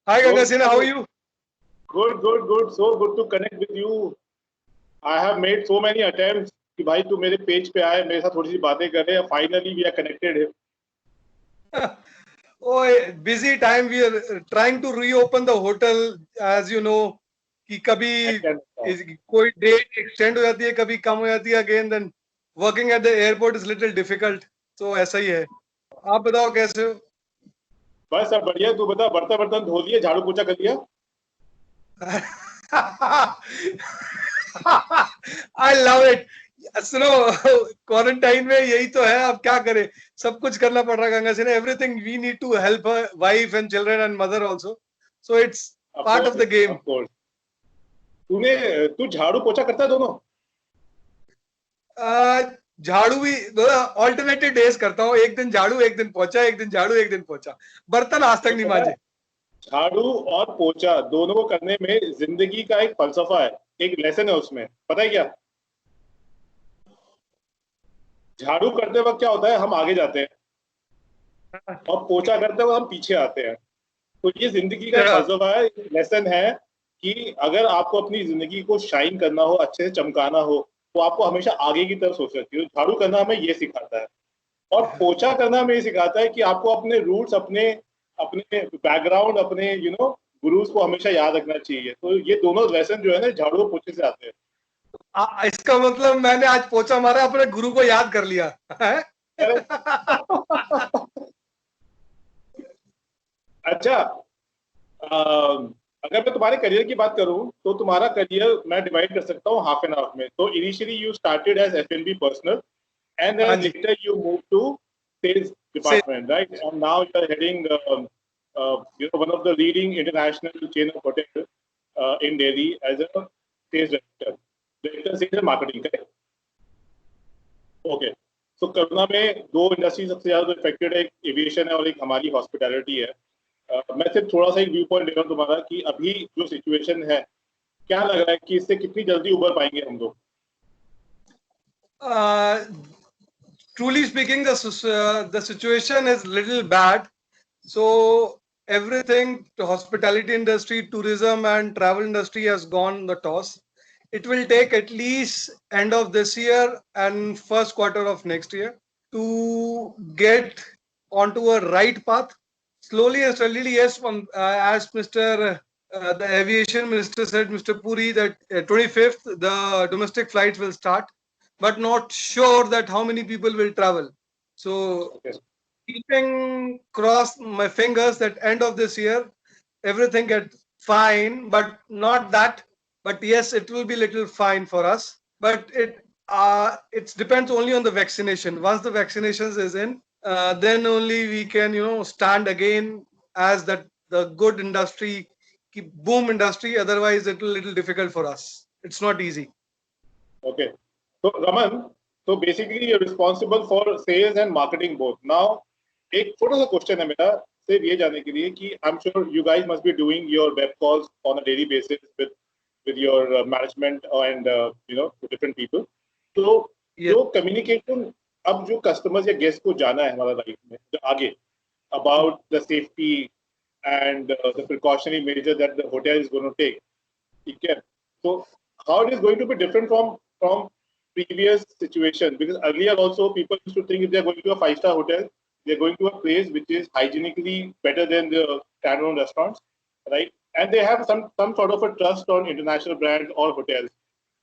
Hi So Ganga Sinha, how are you? good, good, good. So good to connect with you. I have made so many attempts कि भाई तू मेरे page पे आए मेरे साथ थोड़ी सी बातें करे. Finally we are connected. Oh, busy time. We are trying to reopen the hotel, as you know, कि कभी I can understand. कोई date extend हो जाती है, कभी कम हो जाती है again. Then working at the airport is little difficult. So ऐसा ही है. आप बताओ कैसे हो? बस सब बढ़िया. तू बता बर्तन बर्तन धो लिए झाड़ू पोछा कर लिया. I love it. सुनो क्वारंटाइन में यही तो है. अब क्या करें, सब कुछ करना पड़ रहा है Ganga Sinha. Everything we need to help wife and children and mother also. So it's Of part of course, the game. of course. तू झाड़ू पोछा करता है दोनों. झाड़ू भी ऑल्टरनेटिव डेज करता हूँ. एक दिन झाड़ू एक दिन पोछा, एक दिन झाड़ू एक दिन पोछा. बर्तन आज तक तो नहीं पता है मांजे. झाड़ू और पोछा दोनों को करने में जिंदगी का एक फलसफा है. एक लेसन है उसमें. पता है क्या. झाड़ू करते वक्त क्या होता है हम आगे जाते हैं और पोछा करते वक्त हम पीछे आते हैं. तो ये जिंदगी का एक फलसफा है. लेसन है कि अगर आपको अपनी जिंदगी को शाइन करना हो, अच्छे से चमकाना हो, तो आपको हमेशा आगे की तरफ सोचना चाहिए. झाड़ू करना हमें ये सिखाता है और पोछा करना हमें ये सिखाता है कि आपको अपने रूट्स, अपने अपने बैकग्राउंड, अपने गुरुज को हमेशा याद रखना चाहिए. तो ये दोनों लेसन जो है ना झाड़ू और पोछे से आते हैं. इसका मतलब मैंने आज पोछा मारा, अपने गुरु को याद कर लिया है? अच्छा, अगर मैं तुम्हारे करियर की बात करूं तो तुम्हारा करियर मैं डिवाइड कर सकता हूँ हाफ एन आवर में. तो initially you started as F&B personal and हाँ then जी. later you moved to sales department, right? And now you are heading one of the leading international chain of hotels in Delhi as a sales director sales and marketing, correct? Okay. So corona में दो industry सबसे ज्यादा affected है. एक aviation है और एक हमारी हॉस्पिटैलिटी है. मैं सिर्फ थोड़ा सा एक व्यू पॉइंट दे रहा हूँ तुम्हारा कि अभी जो सिचुएशन है क्या लग रहा है कि इससे कितनी जल्दी उबर पाएंगे हम लोग. Truly speaking, the situation is little bad. So everything, the hospitality industry, tourism and travel industry has gone the toss. It will take at least end of this year and first quarter of next year to get onto a right path. Slowly and steadily, yes. As Mr. The aviation minister said, Mr. Puri, that 25th the domestic flights will start, but not sure that how many people will travel. So Okay. keeping cross my fingers that end of this year everything get fine, but not that. But yes, it will be little fine for us. But it depends only on the vaccination. Once the vaccinations is in, then only we can stand again as that the good industry, boom industry. Otherwise, it will little difficult for us. It's not easy. Okay. So Raman, so basically you're responsible for sales and marketing both. Now, एक छोटा सा question है मेरा सिर्फ ये जानने के लिए कि आई am sure you guys must be doing your web calls on a daily basis with your management and different people. तो Yes. जो communication अब जो customers या guests को जाना है हमारा लाइफ में जो आगे about the safety and the precautionary measure that the hotel is going to take. ठीक है. So how it is going to be different from previous situation, because earlier also people used to think if they are going to a 5-star hotel, they are going to a place which is hygienically better than the standalone restaurants, right? And they have some sort of a trust on international brands or hotels.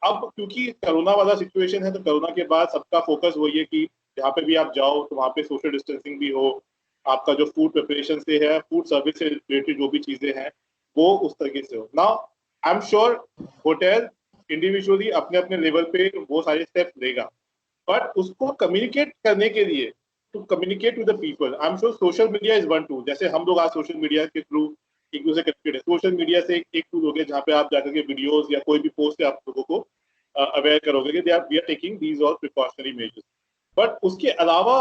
अब क्योंकि corona वाला situation है तो corona के बाद सबका focus वही है कि जहाँ पे भी आप जाओ तो वहाँ पे सोशल डिस्टेंसिंग भी हो, आपका जो फूड प्रिपरेशन से है, फूड सर्विस से रिलेटेड जो भी चीजें हैं वो उस तरीके से हो. Now I am sure hotel individually अपने अपने लेवल पे वो सारे स्टेप्स लेगा, बट उसको कम्युनिकेट करने के लिए to communicate with the people I am sure social media is one tool. जैसे हम लोग आज सोशल मीडिया के थ्रू एक दूसरे कनेक्टेड है. सोशल मीडिया से एक टूल हो गया जहाँ पे आप जाकर के वीडियोस या कोई भी पोस्ट से आप लोगों को अवेयर करोगे कि we are taking these all precautionary measures. But उसके अलावा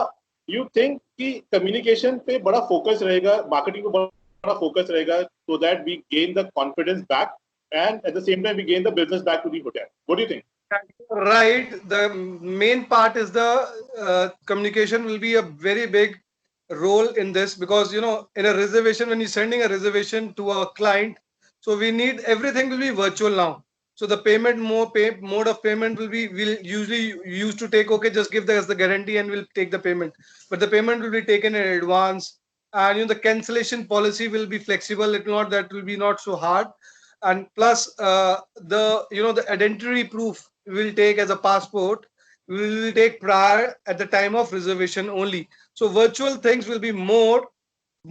यू थिंक कि कम्युनिकेशन पे बड़ा फोकस रहेगा, मार्केटिंग पे बड़ा फोकस रहेगा, so that we gain the confidence back and at the same time we gain the business back to the hotel. What do you think? Right. The main part is the communication will be a very big role in this, because you know, in a reservation, when you're sending a reservation to a client, so we need everything will be virtual now. So the payment mode of payment will usually used to take, okay, just give us the guarantee and we'll take the payment, but the payment will be taken in advance, and you know, the cancellation policy will be flexible. It not that will be not so hard, and plus the you know, the identity proof will take as a passport, we will take prior at the time of reservation only. So virtual things will be more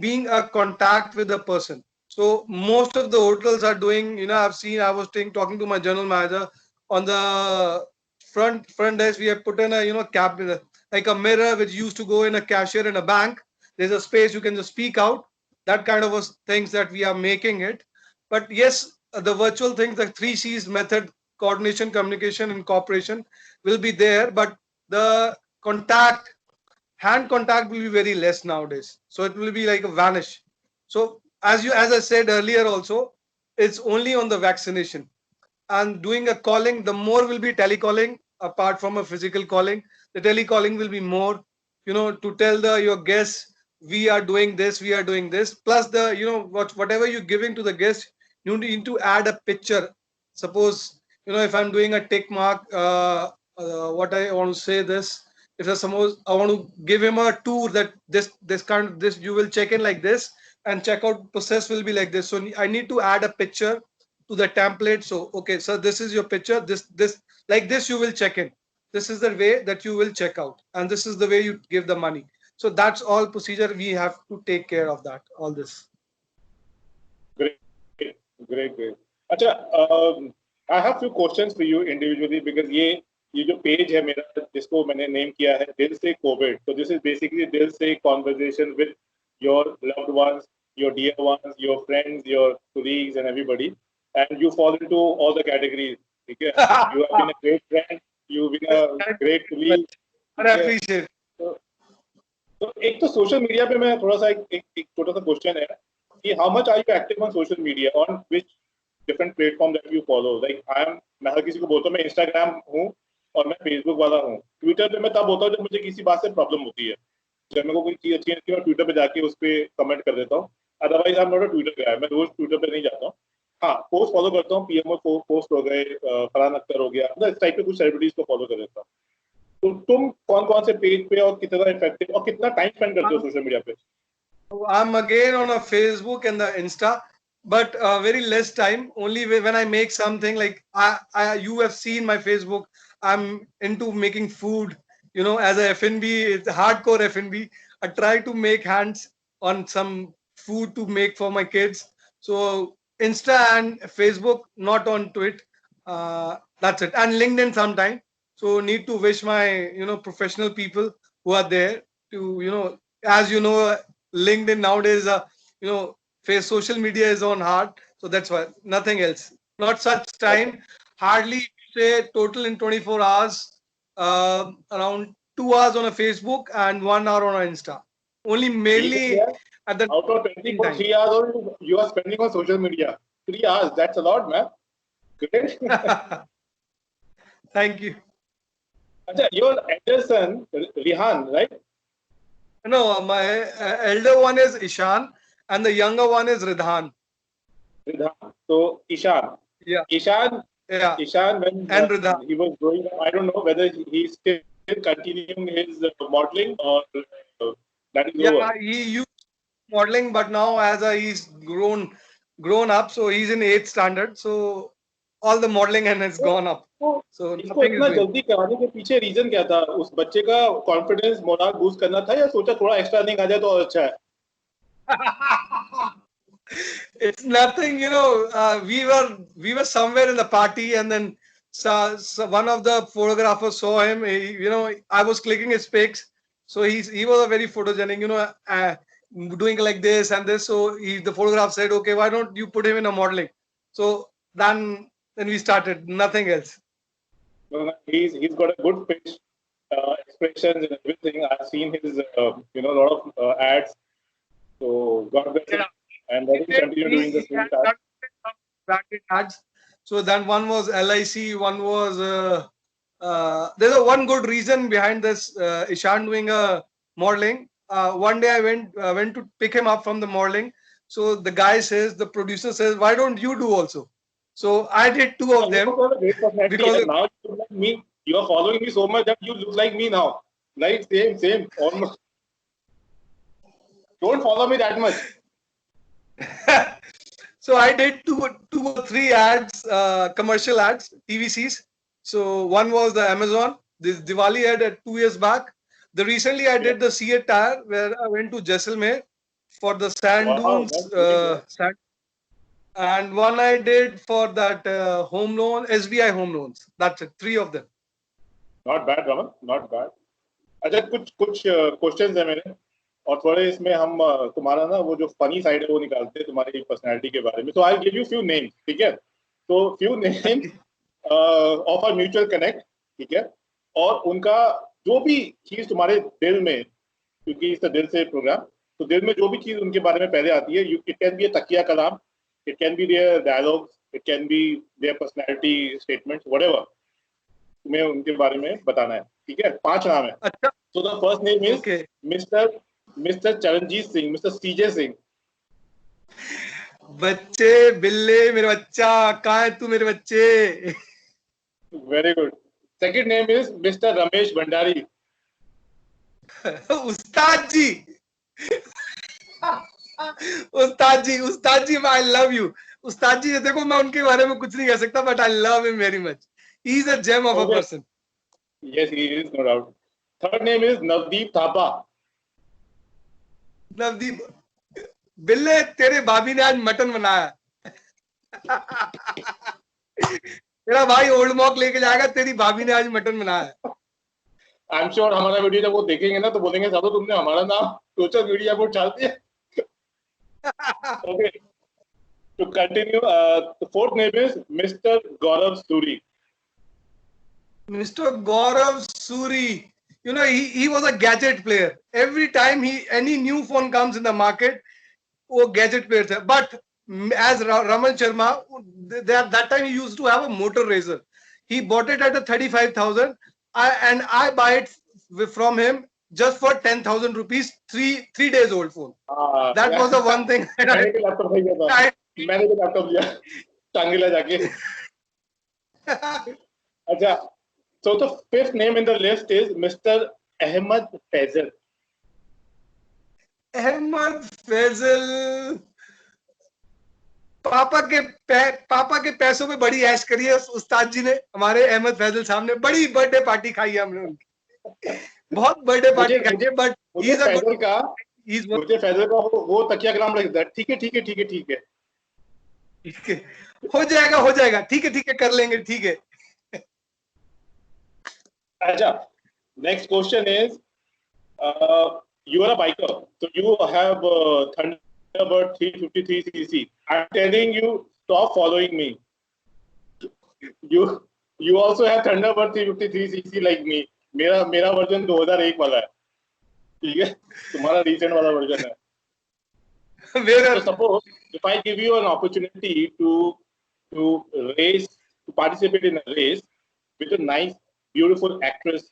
being a contact with the person. So most of the hotels are doing, you know, I've seen, I was talking to my general manager on the front desk. We have put in a, you know, cabinet, like a mirror which used to go in a cashier in a bank. There's a space you can just speak out. That kind of things that we are making it. But yes, the virtual things, the three C's method, coordination, communication, and cooperation will be there. But the contact, hand contact will be very less nowadays. So it will be like a vanish. So as I said earlier also, it's only on the vaccination and doing a calling. The more will be telecalling apart from a physical calling. The telecalling will be more, you know, to tell your guests, we are doing this, we are doing this. Plus the, you know, whatever you're giving to the guest, you need to add a picture. Suppose, you know, if I'm doing a tick mark, what I want to say this, if I suppose I want to give him a tour, that this you will check in like this and checkout process will be like this. So I need to add a picture to the template. So okay, so this is your picture, this like this you will check in, this is the way that you will check out, and this is the way you give the money. So that's all procedure, we have to take care of that, all this. Great, great, great. अच्छा, I have few questions for you individually because ये जो page है मेरा जिसको मैंने name किया है दिल से Covid, so this is basically दिल से conversation with your loved ones, your dear ones, your friends, your colleagues, and everybody, and you fall into all the categories. ठीक है? You have been a great friend, you've been a great colleague. I appreciate. तो एक तो social media पे मैं थोड़ा सा एक छोटा सा क्वेश्चन है कि how much are you active on social media, on which different platform that you follow? Like मैं हर किसी को बोलता हूँ मैं इंस्टाग्राम हूँ और मैं फेसबुक वाला हूँ. ट्विटर पे मैं तब होता हूँ जब मुझे किसी बात से प्रॉब्लम होती है, जब मेरे को कोई चीज अच्छी लगती है मैं ट्विटर पे जाके उस पर कमेंट कर देता हूँ. Otherwise I am not a Twitter guy, मैं रोज ट्विटर पे नहीं जाता हूँ. हाँ, पोस्ट फॉलो करता हूँ, पीएमओ पोस्ट हो गए, फरहान अख्तर हो गया, मतलब इस टाइप के कुछ सेलिब्रिटीज को फॉलो कर देता हूँ. तो तुम कौन कौन से पेज पे और कितना इफेक्टिव और कितना टाइम स्पेंड करते हो सोशल मीडिया पे? I'm again on a Facebook and the Insta, but very less time. Only when I make something, like you have seen my Facebook. I'm into making food. You know, as a FNB, it's hardcore FNB. I try to make hands on some food to make for my kids. So Insta and Facebook, not on Twitter. That's it. And LinkedIn sometime. So need to wish my, you know, professional people who are there to, you know, as you know, LinkedIn nowadays, you know, face social media is on hard. So that's why, nothing else. Not such time. Hardly say total in 24 hours, around 2 hours on a Facebook and 1 hour on a Insta. Only mainly at the out of 24 3 hours you are spending on social media. 3 hours, that's a lot, man. Great. Thank you. Achha, your elder son, Rihan, right? No, my elder one is Ishan and the younger one is Ridhan. Ridhan. So Ishan. Yeah. Ishan. Yeah. Ishan, when and Ridhan. He was growing up, I don't know whether he's still continuing his modeling or that is over. Yeah, he used modeling, but now as he's grown up, so he's in 8th standard. So all the modeling and has gone up. So इसको इतना जल्दी कराने के पीछे reason क्या था? उस बच्चे का कॉन्फिडेंस मोरल बूस्ट करना था या सोचा थोड़ा एक्स्ट्रा नहीं आ जाए तो और अच्छा है? It's nothing, you know. We were somewhere in the party, and then so one of the photographers saw him. You know, I was clicking his pics, so he was a very photogenic, you know, doing like this and this. So the photograph said, okay, why don't you put him in a modeling? So then we started. Nothing else. He's got a good pitch, expressions and everything. I've seen his you know, a lot of ads. So God bless him. And let him continue doing the same task. Ads. So then one was LIC, one was there's a one good reason behind this Ishan doing a modeling. one day I went to pick him up from the modeling. So the guy says, the producer says, why don't you do also? So I did two of them because now you look like me. You are following me so much that you look like me now. Right? Same, almost. Don't follow me that much. so I did two or three ads, commercial ads, TVCs. So one was the Amazon, this Diwali ad at 2 years back. The recently I did the Seat Tire where I went to Jaisalmer for the sand dunes. And one I did for that home loan, SBI home loans. That's it, three of them. Not bad, Raman. Not bad. अच्छा कुछ questions है मेरे और थोड़े इसमें हम तुम्हारा ना वो जो फनी साइड है वो निकालते हैं तुम्हारी पर्सनालिटी के बारे में. तो I give you few names, ठीक है? तो few names of a mutual connect, ठीक है? और उनका जो भी चीज तुम्हारे दिल में, क्योंकि इस दिल से प्रोग्राम, तो दिल में जो भी चीज उनके बारे में पहले आती है, इट कैन बी तकिया कलाम, it can be their dialogues, it can be their personality statements, whatever तुम्हें उनके बारे में बताना है, ठीक है? 5 नाम है. अच्छा. So the first name is Mr. Charanjit Singh, Mr. CJ Singh. बच्चे बिल्ले मेरे बच्चा, कहाँ है तू मेरे बच्चे? Very good. Second name is Mr. Ramesh Bhandari. Ustad ji. Ustad ji, I love you. उस्ताद जी, देखो मैं उनके बारे में कुछ नहीं कह सकता, but I love him very much. He is a gem of a person. Yes, he is, no doubt. Third name is Navdeep Thapa. Navdeep, बिल्ले तेरे भाभी ने आज मटन बनाया. तेरा भाई ओल्ड मॉक लेके जाएगा, तेरी भाभी ने आज मटन बनाया. आई एम श्योर हमारा वीडियो जब वो देखेंगे ना तो बोलेंगे साधु तुमने हमारा नाम सोशल मीडिया पर डाल दिया. Okay. To continue, the fourth name is Mr. Gaurav Suri. Mr. Gaurav Suri. You know, he was a gadget player. Every time any new phone comes in the market, वो gadget player था. But as Raman Sharma, that time he used to have a motor razor. He bought it at a 35,000, and I buy it from him just for 10,000 rupees. 3 days old phone. That was the one thing. मैंने भी laptop लिया टांगीला जाके. अच्छा. So the fifth name in the list is Mr. Ahmed Faisal. Ahmed Faisal. पापा के पैसों में बड़ी ऐश करी है उस्ताद जी ने. हमारे अहमद फैजल साहब ने बड़ी बर्थडे पार्टी खाई है हमने उनकी. बहुत बर्थडे पार्टी खाई है. बट मुझे फैजल का वो तकिया कलाम लगता है. ठीक है. हो जाएगा. ठीक है कर लेंगे. ठीक है. अच्छा, next question is, you are a biker, so you have Thunderbird 353cc. I'm telling you, stop following me. You also have Thunderbird 353cc like me. मेरा वर्जन 2001 वाला है, ठीक है? तुम्हारा recent वाला वर्जन है. So suppose if I give you an opportunity to participate in a race with a nice beautiful actress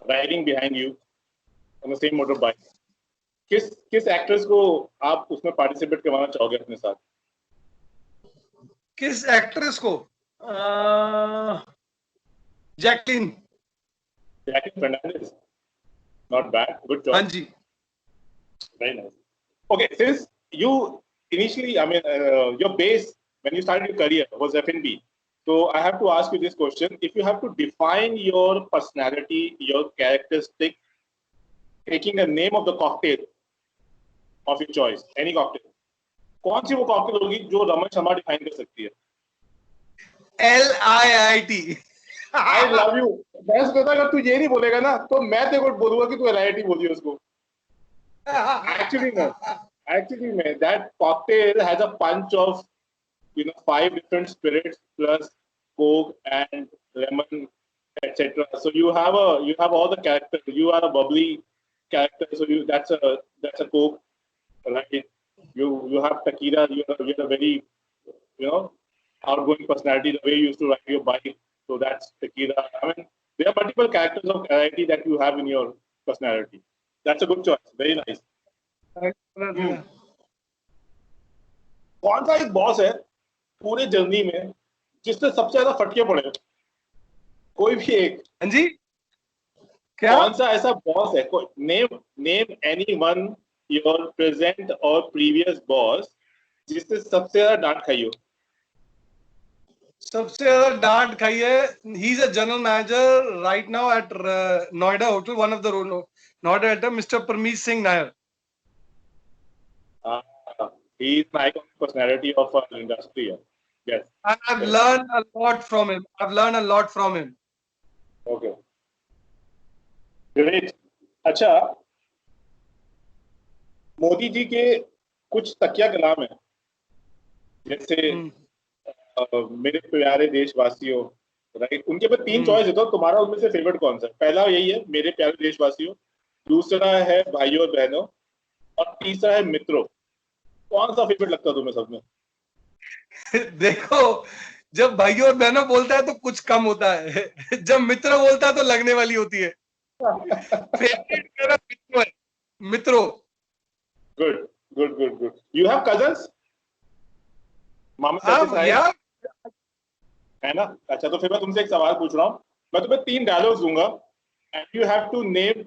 riding behind you on the same motorbike, किस actress को आप उसमें पार्टिसिपेट करवाना चाहोगे अपने साथ? किस एक्ट्रेस को? Jacqueline Fernandez. Not bad. Good job. हाँ जी. Very nice. Okay, since you initially, I mean, your base when you started your career was F&B. So I have to ask you this question. If you have to define your personality, your characteristic, taking the name of the cocktail of your choice, any cocktail, कौन सी वो cocktail होगी जो Raman Sharma define कर सकती है? LIIT. I love you. मैं सोचा अगर तू ये नहीं बोलेगा ना तो मैं तेरे को बोलूँगा कि तू LIIT बोलिए उसको. Actually, man, that cocktail has a punch of 5 different spirits plus Coke and lemon, etc. So you have all the characters. You are a bubbly character. So that's a Coke, right? You have tequila. You are a very outgoing personality. The way you used to ride your bike. So that's tequila. I mean, there are multiple characters of variety that you have in your personality. That's a good choice. Very nice. कौन सा एक boss है पूरे journey में जिससे सबसे ज्यादा फटके पड़े? कोई भी एक। हाँ जी, क्या? कौन सा ऐसा बॉस है? Name any one your present और प्रीवियस बॉस जिससे सबसे ज्यादा डांट खाई हो। सबसे ज्यादा डांट खाई है, he is a general manager right now at Noida hotel, one of the Noida hotel, mister Parmeet Singh Nair. He is an iconic personality of our industry. Yes. And I've learned a lot from him. I've learned a lot from him. Okay. Great. अच्छा, मोदी जी के कुछ तकिया कलाम है, जैसे मेरे प्यारे देशवासियों, right? उनके पे 3 चॉइस है, तो तुम्हारा उनमें से फेवरेट कौन सा है? पहला यही है, मेरे प्यारे देशवासियों, दूसरा है भाइयों और बहनों, और तीसरा है मित्रों। कौन सा फेवरेट लगता है तुम्हें सब में? देखो, जब भाइयों और बहनों बोलता है तो कुछ कम होता है, जब मित्र बोलता है तो लगने वाली होती है। फेवरेट मेरा मित्रों है, मित्रों। Good good good good. You have cousins? मामा चाचा है ना? अच्छा, तो फिर मैं तुमसे एक सवाल पूछ रहा हूँ। मैं तुम्हें 3 डायलॉग्स दूंगा and you have to name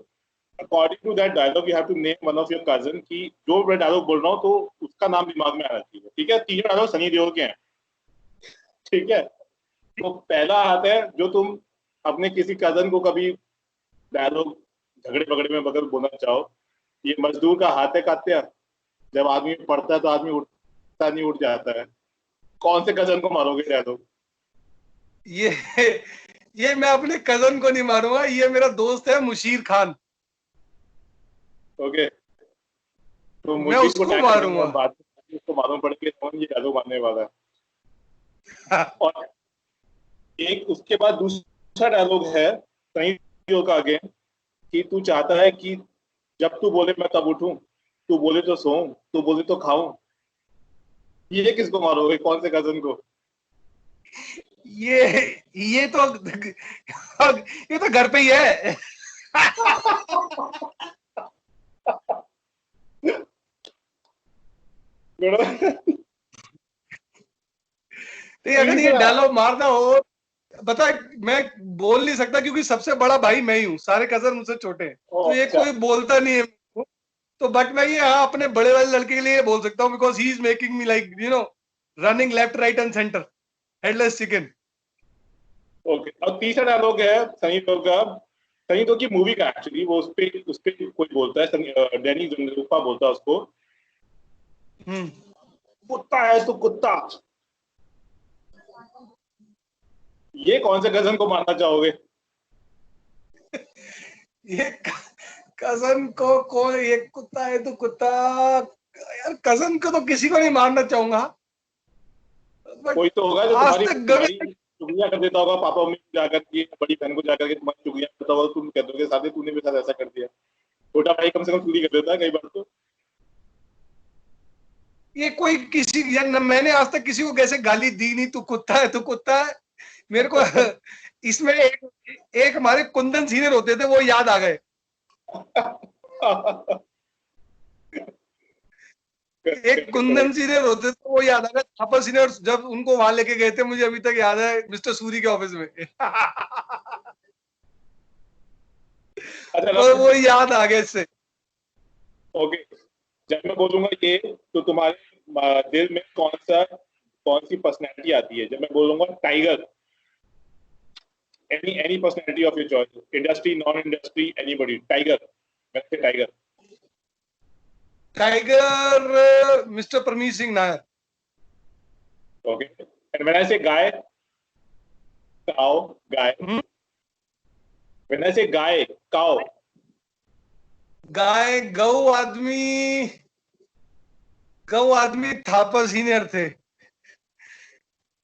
according to that dialogue, you have to name one of your cousin की जो मैं डायलॉग बोल रहा हूँ तो उसका नाम दिमाग में आना चाहिए। ठीक है? 3 डायलॉग सनी देओल के हैं। ठीक है? तो पहला हाथ है जो तुम अपने किसी कजन को कभी डायलॉग झगड़े पगड़े में अगर बोलना चाहो। ये मजदूर का हाथ है कात्या, जब आदमी पढ़ता है तो आदमी उठता नहीं, उठ जाता है। कौन से कजन को मारोगे डायलॉग? ये मैं अपने कजन को नहीं मारूंगा, ये मेरा दोस्त है मुशीर खान। ओके, तो मैं मुशीर उसको को मारूंगा। बात उसको मालूम पड़ के कौन ये डायलॉग मारने वाला है। और एक उसके बाद दूसरा डायलॉग है सनी देओल का आगे कि तू चाहता है कि जब तू बोले मैं तब उठूं, तू बोले तो सोऊं, तू बोले तो खाऊं। ये किसको मारोगे? कौन से कजन को? ये तो घर पे ही है। अगर ये डायलॉग मारना हो, बता, मैं बोल नहीं सकता क्योंकि सबसे बड़ा भाई मैं ही हूँ, सारे कजन मुझसे छोटे हैं, तो ये कोई बोलता नहीं है। तो बट मैं ये अपने बड़े वाले लड़के के लिए बोल सकता हूँ, because he is making me like running left right and centre, headless chicken. Okay, और तीसरा डायलॉग है सनी देओल का, सनी देओल की मूवी का एक्चुअली, वो उस पे कोई बोलता है, डैनी जंगलूपा बोलता है उसको, कुत्ता है तू कुत्ता। ये कौन से कजन को मारना चाहोगे? ये कजन को कौन? ये कुत्ता है तो कुत्ता, यार कजन को तो किसी को नहीं मारना चाहूंगा। कोई तो होगा जो आज तुम्हारी तक चुगलियां कर देता होगा, पापा मम्मी को जाकर के, बड़ी बहन को जाकर के तुम्हारी चुगलियां करता होगा, तुम कह दोगे साथी तूने मेरे साथ ऐसा कर दिया। छोटा भाई कम से कम चुगली कर देता है कई बार तो। ये कोई किसी, मैंने आज तक किसी को कैसे गाली दी नहीं, तू कुत्ता है तू कुत्ता है। मेरे को इसमें एक हमारे कुंदन सीनियर होते थे, वो याद आ गए। एक कुंदन सीनियर होते थे, वो याद आ गए। थापर सीनियर जब उनको वहां लेके गए थे, मुझे अभी तक याद है, मिस्टर सूरी के ऑफिस में। तो वो याद आ गया इससे। ओके, जब मैं बोलूंगा ये तो तुम्हारे दिल में कौन सी पर्सनैलिटी आती है? जब मैं बोलूंगा tiger, any personality of your choice, industry, non-industry, anybody, tiger, मैं से tiger. Tiger mister Parmeet Singh Nair. Okay, and when I say guy, cow, guy. When I say guy, cow. गाय, गौ आदमी थापर सीनियर थे।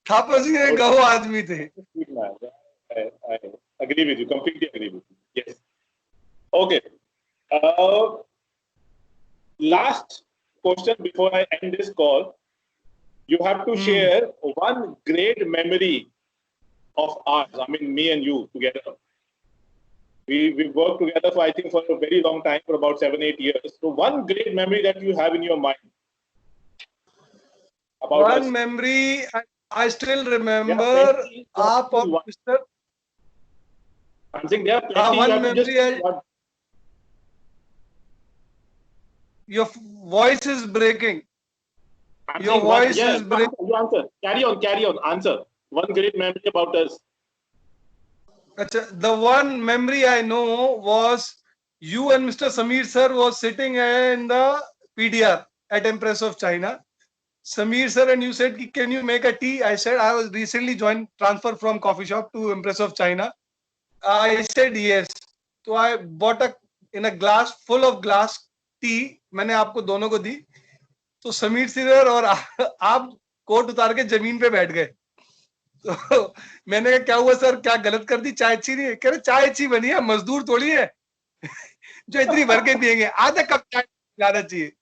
थापर सीनियर गौ आदमी थे। I agree with you, completely agree with you. Yes. Okay. Last question before I end this call. You have to share one great memory of ours. I mean, me and you together. We worked together for, I think, for a very long time, for about 7-8 years. So one great memory that you have in your mind about One us. memory I still There are remember. plenty. You have Aap to और choose one. Mr. I'm saying there are plenty. You One have to just memory. choose one. Your voice is breaking. I'm Your saying one. voice Yeah, is breaking. you answer. Carry on, carry on. Answer. One great memory about us. The one memory I know was you and Mr. Samir sir was sitting in the PDR at Empress of China. Samir sir and you said, can you make a tea? I said, I was recently joined transfer from coffee shop to Empress of China. I said yes. So I bought in a glass full of glass tea. मैंने आपको दोनों को दी. तो Sameer sir और आप coat उतार के जमीन पे बैठ गए. तो मैंने कहा क्या हुआ सर, क्या गलत कर दी, चाय अच्छी नहीं है? कह रहे चाय अच्छी बनी है, मजदूर थोड़ी है जो इतनी भर के पियेंगे, आधा कप चाय ज्यादा चाहिए.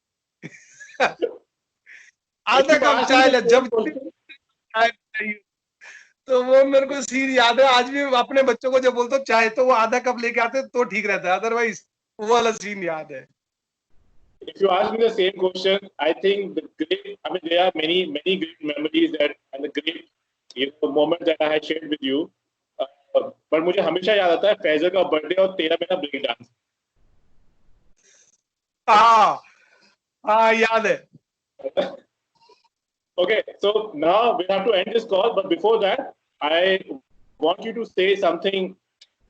आधा कप चाय जब चाय चाहिए. तो वो मेरे को सीन याद है आज भी. अपने बच्चों को जब बोलते चाय तो वो आधा कप लेके आते तो ठीक रहता है, अदरवाइज वो वाला सीन याद है. If you ask me the same question, I think there are many great memories and the great moments that I had shared with you. But मुझे हमेशा याद आता है फैजल का बर्थडे और तेरा मेरा ब्रेक डांस. हाँ याद है. Okay, so now we have to end this call, but before that, I want you to say something.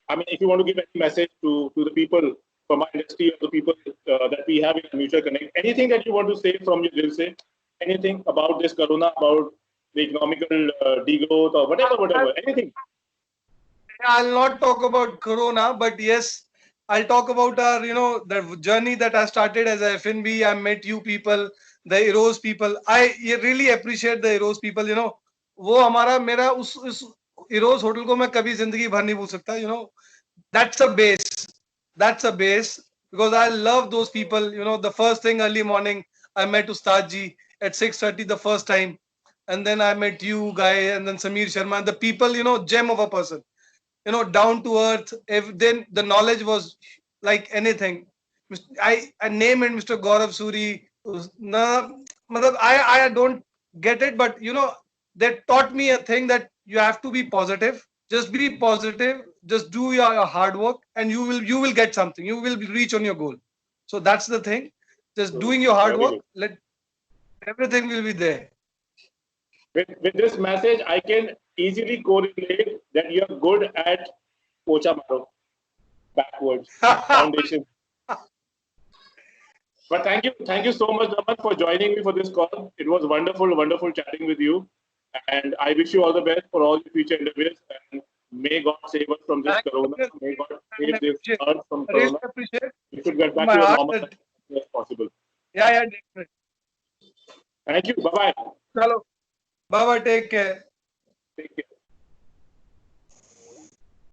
I mean, if you want to give any message to the people from our industry or the people that we have in Mutual Connect, anything that you want to say from your dil se, anything about this corona, about the economical degrowth or whatever, anything. I'll not talk about corona, but yes, I'll talk about our, the journey that I started as a FNB. I met you people, the Eros people. I really appreciate the Eros people. वो हमारा मेरा उस Eros hotel को मैं कभी जिंदगी भर नहीं भूल सकता. That's a base. That's a base because I love those people. The first thing early morning, I met Ustad ji at 6:30 the first time, and then I met you guy, and then Samir Sharma. The people, gem of a person. Down to earth. Then the knowledge was like anything. I name it Mr. Gaurav Suri. I don't get it, but they taught me a thing that you have to be positive. Just be positive. Just do your hard work, and you will get something. You will reach on your goal. So that's the thing. Just doing your hard work. Let everything will be there. With this message, I can easily correlate that you are good at pocha maro, backwards, foundation. But thank you so much, Raman, for joining me for this call. It was wonderful chatting with you. And I wish you all the best for all your future endeavors. And may God save us from this corona. May God save this earth from corona. Really appreciate. We should get back to your normal life as soon as possible. Yeah, definitely. Thank you. Bye-bye. Chalo. Bye-bye. Take care. Take care.